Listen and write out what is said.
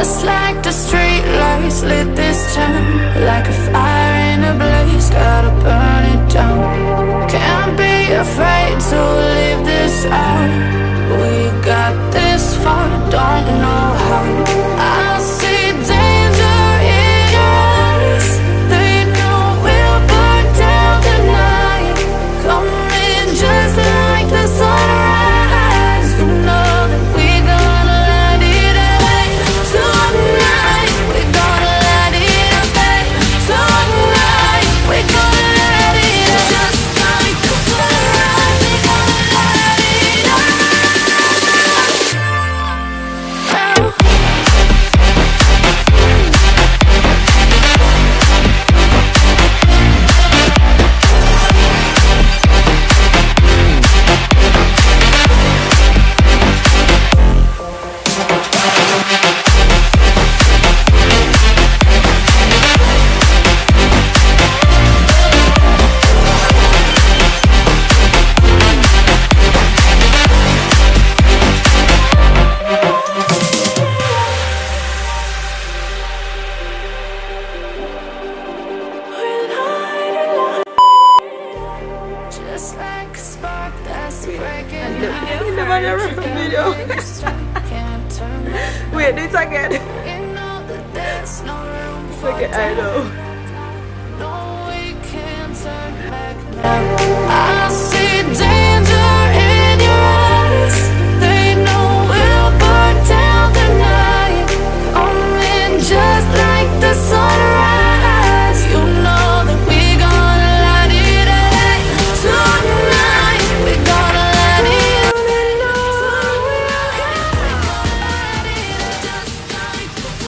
Just like the street lights lit this town, like a fire in a blaze, gotta burn it down. Can't be afraid to leave this out. We got this far, don't know how. I see danger in your eyes. They know we'll burn down tonight. Coming just like the sunrise. You know that we gonna let it rain tonight. We gonna let it rain tonight. We gonna let it just like the sunrise. We gonna let it rain. Just like a spark that's breaking video. Wait, do it again. You know that there's no room for Okay, I know.